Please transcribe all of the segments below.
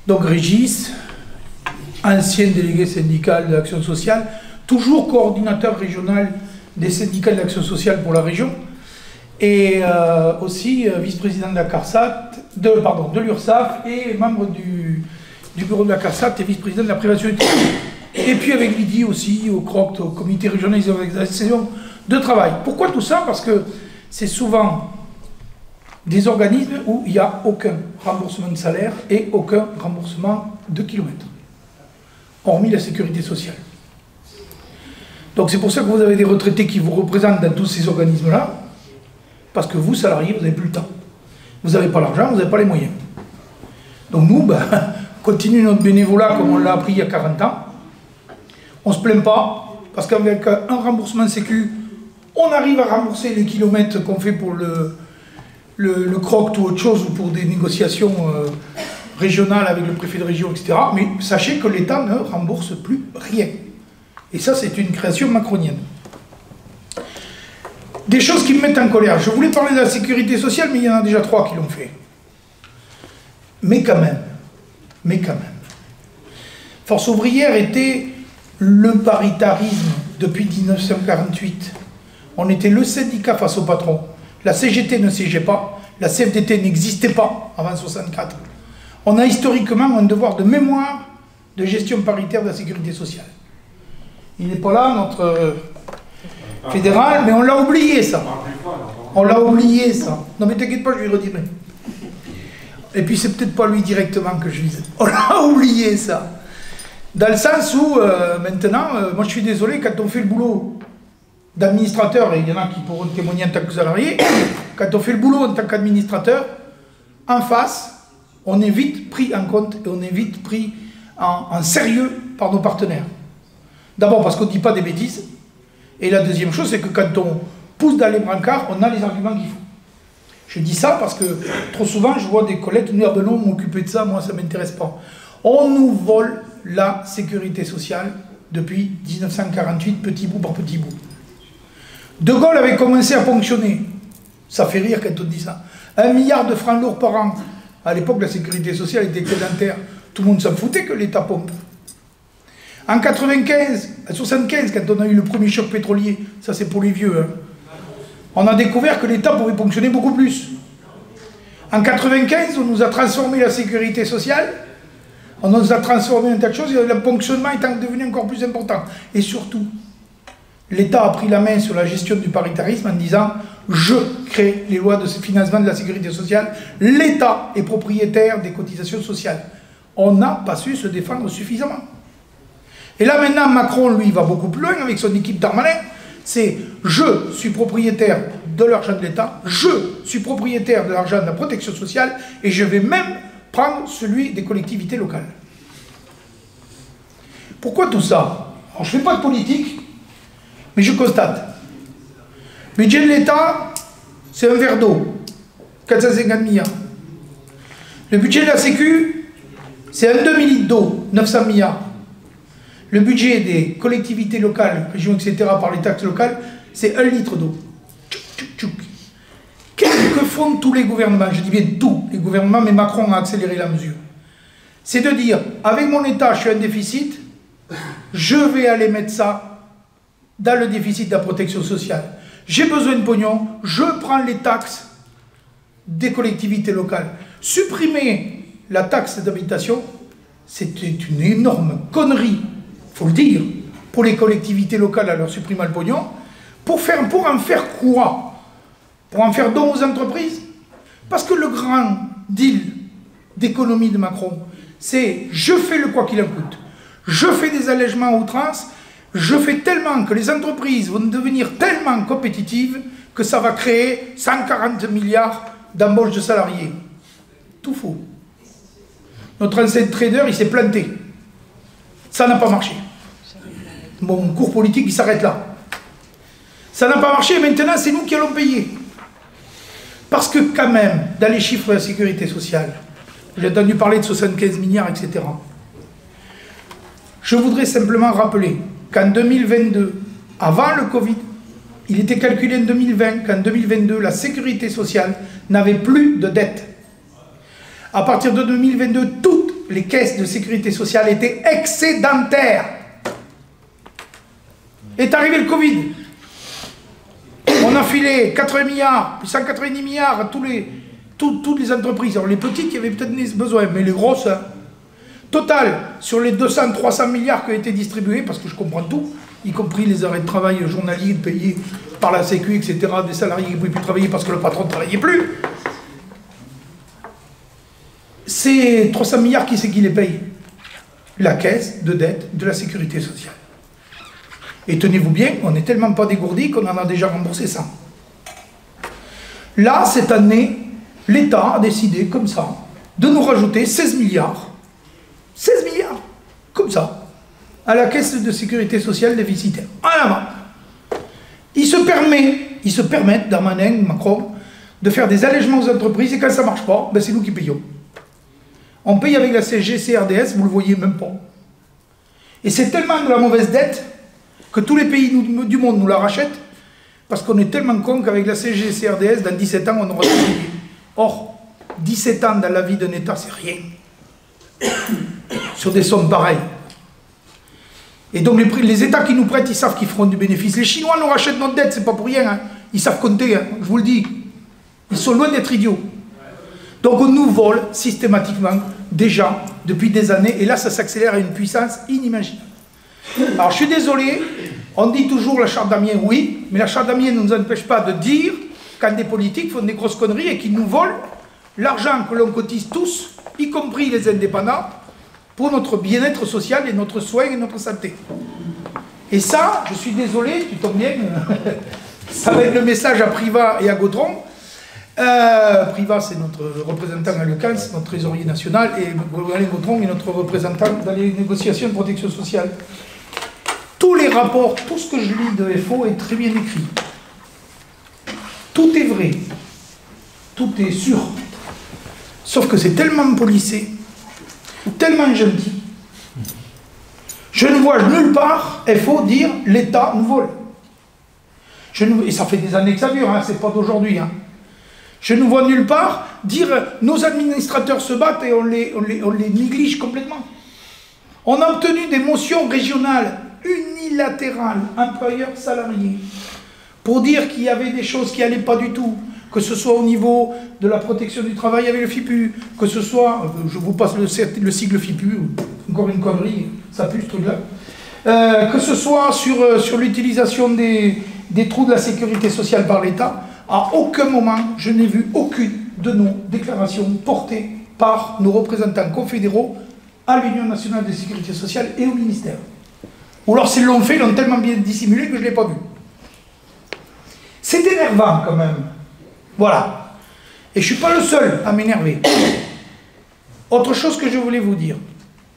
Donc Régis, ancien délégué syndical de l'action sociale, toujours coordinateur régional des syndicats de l'action sociale pour la région, et aussi vice-président de la CARSAT, de l'URSSAF, et membre du bureau de la CARSAT et vice-président de la prévention du travail. Et puis avec Lydie aussi, au CROCT, au comité régional des organisations de travail. Pourquoi tout ça? Parce que c'est souvent des organismes où il n'y a aucun remboursement de salaire et aucun remboursement de kilomètres, hormis la sécurité sociale. Donc c'est pour ça que vous avez des retraités qui vous représentent dans tous ces organismes-là, parce que vous, salariés, vous n'avez plus le temps. Vous n'avez pas l'argent, vous n'avez pas les moyens. Donc nous, continue notre bénévolat comme on l'a appris il y a 40 ans. On ne se plaint pas, parce qu'avec un remboursement sécu, on arrive à rembourser les kilomètres qu'on fait pour le CROCT ou autre chose, ou pour des négociations régionales avec le préfet de région, etc. Mais sachez que l'État ne rembourse plus rien. Et ça, c'est une création macronienne. Des choses qui me mettent en colère. Je voulais parler de la sécurité sociale, mais il y en a déjà 3 qui l'ont fait. Mais quand même. Force ouvrière était le paritarisme depuis 1948. On était le syndicat face au patron. La CGT ne siégeait pas, la CFDT n'existait pas avant 1964. On a historiquement un devoir de mémoire de gestion paritaire de la sécurité sociale. Il n'est pas là, notre fédéral, mais on l'a oublié ça. On l'a oublié ça. Non mais t'inquiète pas, je lui redirai. Et puis c'est peut-être pas lui directement que je disais. On l'a oublié ça. Dans le sens où, maintenant, moi je suis désolé, quand on fait le boulot d'administrateur, et il y en a qui pourront témoigner en tant que salarié, quand on fait le boulot en tant qu'administrateur, en face, on est vite pris en compte et on est vite pris en sérieux par nos partenaires. D'abord parce qu'on ne dit pas des bêtises, et la deuxième chose, c'est que quand on pousse dans les brancards, on a les arguments qu'il faut. Je dis ça parce que trop souvent, je vois des collègues qui nous disent « Ah ben non, m'occuper de ça, moi ça ne m'intéresse pas ». On nous vole la sécurité sociale depuis 1948, petit bout par petit bout. De Gaulle avait commencé à ponctionner. Ça fait rire quand on dit ça. 1 milliard de francs lourds par an. À l'époque, la sécurité sociale était excédentaire. Tout le monde s'en foutait que l'État pompe. En 75, quand on a eu le premier choc pétrolier, ça c'est pour les vieux, hein, on a découvert que l'État pouvait ponctionner beaucoup plus. En 95, on nous a transformé la sécurité sociale, on nous a transformé un tas de choses, et le ponctionnement est devenu encore plus important. Et surtout, l'État a pris la main sur la gestion du paritarisme en disant « Je crée les lois de financement de la sécurité sociale, l'État est propriétaire des cotisations sociales. » On n'a pas su se défendre suffisamment. Et là maintenant, Macron, lui, va beaucoup plus loin avec son équipe Darmanin. C'est « Je suis propriétaire de l'argent de l'État, je suis propriétaire de l'argent de la protection sociale et je vais même prendre celui des collectivités locales. » Pourquoi tout ça? Alors, je ne fais pas de politique, mais je constate. Le budget de l'État, c'est un verre d'eau, 450 milliards. Le budget de la Sécu, c'est un demi-litre d'eau, 900 milliards. Le budget des collectivités locales, régions, etc., par les taxes locales, c'est 1 litre d'eau. Qu'est-ce que font tous les gouvernements? Je dis bien tous les gouvernements, mais Macron a accéléré la mesure. C'est de dire, avec mon État, je suis un déficit, je vais aller mettre ça dans le déficit de la protection sociale. J'ai besoin de pognon, je prends les taxes des collectivités locales. Supprimer la taxe d'habitation, c'était une énorme connerie, il faut le dire, pour les collectivités locales à leur supprimer le pognon. Pour en faire quoi? Pour en faire don aux entreprises? Parce que le grand deal d'économie de Macron, c'est je fais le quoi qu'il en coûte. Je fais des allègements à outrance, je fais tellement que les entreprises vont devenir tellement compétitives que ça va créer 140 milliards d'embauches de salariés. Tout faux. Notre ancien trader, il s'est planté. Ça n'a pas marché. Mon cours politique, il s'arrête là. Ça n'a pas marché, et maintenant, c'est nous qui allons payer. Parce que quand même, dans les chiffres de la sécurité sociale, j'ai entendu parler de 75 milliards, etc. Je voudrais simplement rappeler qu'en 2022, avant le Covid, il était calculé en 2020 qu'en 2022, la sécurité sociale n'avait plus de dette. À partir de 2022, toutes les caisses de sécurité sociale étaient excédentaires. Est arrivé le Covid. On a filé 80 milliards, puis 190 milliards à toutes les entreprises. Alors les petites, il y avait peut-être besoin, mais les grosses... Hein. Total, sur les 200-300 milliards qui ont été distribués, parce que je comprends tout, y compris les arrêts de travail journaliers payés par la Sécu, etc., des salariés qui ne pouvaient plus travailler parce que le patron ne travaillait plus. Ces 300 milliards, qui c'est qui les paye? La caisse de dette de la sécurité sociale. Et tenez-vous bien, on n'est tellement pas dégourdi qu'on en a déjà remboursé 100. Là, cette année, l'État a décidé, comme ça, de nous rajouter 16 milliards. 16 milliards, comme ça, à la caisse de sécurité sociale déficitaire. En avant. Ils se permettent, Darmanin, Macron, de faire des allègements aux entreprises, et quand ça ne marche pas, ben c'est nous qui payons. On paye avec la CSG, CRDS, vous ne le voyez même pas. Et c'est tellement de la mauvaise dette que tous les pays du monde nous la rachètent, parce qu'on est tellement con qu'avec la CSG, CRDS, dans 17 ans, on aura tout payé. Or, 17 ans dans la vie d'un État, c'est rien. Sur des sommes pareilles. Et donc les États qui nous prêtent, ils savent qu'ils feront du bénéfice. Les Chinois nous rachètent notre dette, c'est pas pour rien. Hein. Ils savent compter, hein, je vous le dis. Ils sont loin d'être idiots. Donc on nous vole systématiquement, déjà, depuis des années, et là ça s'accélère à une puissance inimaginable. Alors je suis désolé, on dit toujours la charte d'Amiens, oui, mais la charte d'Amiens ne nous empêche pas de dire quand des politiques font des grosses conneries et qu'ils nous volent l'argent que l'on cotise tous, y compris les indépendants, pour notre bien-être social et notre soin et notre santé. Et ça, je suis désolé, tu tombes bien, ça va être le message à Privat et à Gaudron. Privat, c'est notre représentant à l'UQAM, c'est notre trésorier national, et Alain Gaudron est notre représentant dans les négociations de protection sociale. Tous les rapports, tout ce que je lis de FO est très bien écrit. Tout est vrai. Tout est sûr. Sauf que c'est tellement policé, tellement gentil. Je ne vois nulle part FO dire l'État nous vole. Et ça fait des années que ça dure, hein, c'est pas d'aujourd'hui. Hein. Je ne vois nulle part dire nos administrateurs se battent et on les néglige complètement. On a obtenu des motions régionales unilatérales, employeurs-salariés, pour dire qu'il y avait des choses qui n'allaient pas du tout, que ce soit au niveau de la protection du travail avec le FIPU, que ce soit, je vous passe le sigle FIPU, encore une connerie, ça pue ce truc-là, que ce soit sur l'utilisation des trous de la sécurité sociale par l'État. À aucun moment, je n'ai vu aucune de nos déclarations portées par nos représentants confédéraux à l'Union nationale de sécurité sociale et au ministère. Ou alors s'ils l'ont fait, ils l'ont tellement bien dissimulé que je ne l'ai pas vu. C'est énervant quand même. Voilà. Et je ne suis pas le seul à m'énerver. Autre chose que je voulais vous dire.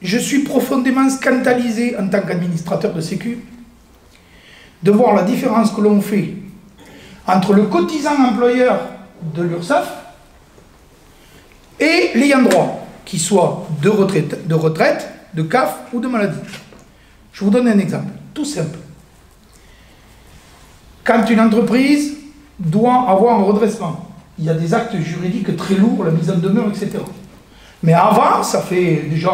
Je suis profondément scandalisé en tant qu'administrateur de Sécu de voir la différence que l'on fait entre le cotisant employeur de l'URSSAF et l'ayant droit, qu'il soit de retraite, de CAF ou de maladie. Je vous donne un exemple, tout simple. Quand une entreprise doit avoir un redressement, il y a des actes juridiques très lourds, la mise en demeure, etc. Mais avant, ça fait déjà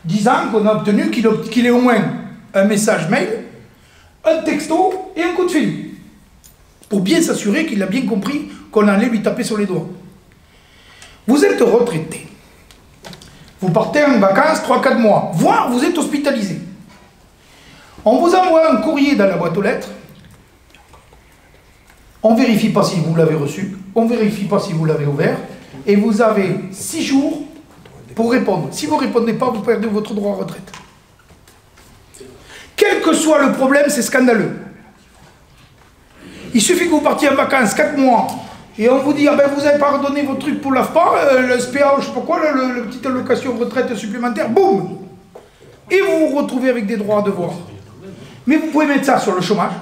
10 ans qu'on a obtenu qu'il ait au moins un message mail, un texto et un coup de fil. Pour bien s'assurer qu'il a bien compris qu'on allait lui taper sur les doigts. Vous êtes retraité. Vous partez en vacances 3-4 mois, voire vous êtes hospitalisé. On vous envoie un courrier dans la boîte aux lettres. On ne vérifie pas si vous l'avez reçu, on ne vérifie pas si vous l'avez ouvert, et vous avez 6 jours pour répondre. Si vous ne répondez pas, vous perdez votre droit à retraite. Quel que soit le problème, c'est scandaleux. Il suffit que vous partiez en vacances 4 mois et on vous dit ah ben vous n'avez pas redonné vos trucs pour l'AFPA, le SPA, je ne sais pas quoi, la petite allocation retraite supplémentaire, boum. Et vous vous retrouvez avec des droits à devoir. Mais vous pouvez mettre ça sur le chômage,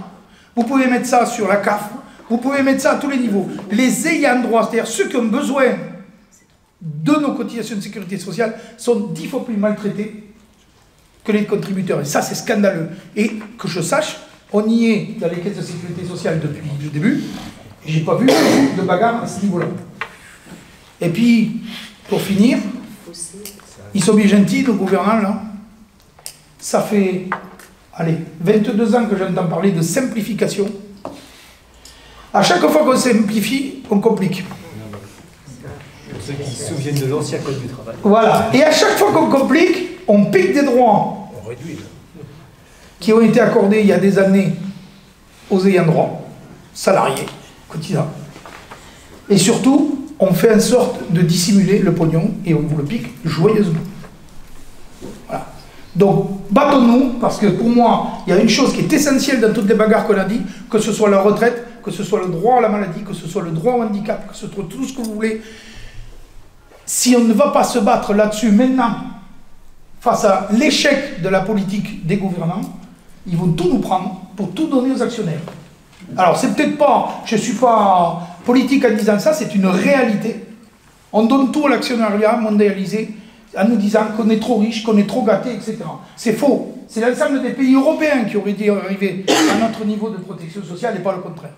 vous pouvez mettre ça sur la CAF, vous pouvez mettre ça à tous les niveaux. Les ayants droit, c'est-à-dire ceux qui ont besoin de nos cotisations de sécurité sociale, sont 10 fois plus maltraités que les contributeurs. Et ça, c'est scandaleux. Et que je sache, on y est dans les caisses de sécurité sociale depuis le début, et j'ai pas vu de bagarre à ce niveau-là. Et puis, pour finir, Ils sont bien gentils, nos gouvernants, là. Ça fait, allez, 22 ans que j'entends parler de simplification. À chaque fois qu'on simplifie, on complique. Pour ceux qui se souviennent de l'ancien code du travail. Voilà. Et à chaque fois qu'on complique, on pique des droits qui ont été accordés il y a des années aux ayants droit, salariés, cotisants. Et surtout, on fait en sorte de dissimuler le pognon et on vous le pique joyeusement. Voilà. Donc, battons-nous, parce que pour moi, il y a une chose qui est essentielle dans toutes les bagarres qu'on a dit, que ce soit la retraite, que ce soit le droit à la maladie, que ce soit le droit au handicap, que ce soit tout ce que vous voulez. Si on ne va pas se battre là-dessus maintenant, face à l'échec de la politique des gouvernants, ils vont tout nous prendre pour tout donner aux actionnaires. Alors, c'est peut-être pas, je ne suis pas politique en disant ça, c'est une réalité. On donne tout à l'actionnariat mondialisé en nous disant qu'on est trop riche, qu'on est trop gâté, etc. C'est faux. C'est l'ensemble des pays européens qui auraient dû arriver à notre niveau de protection sociale et pas le contraire.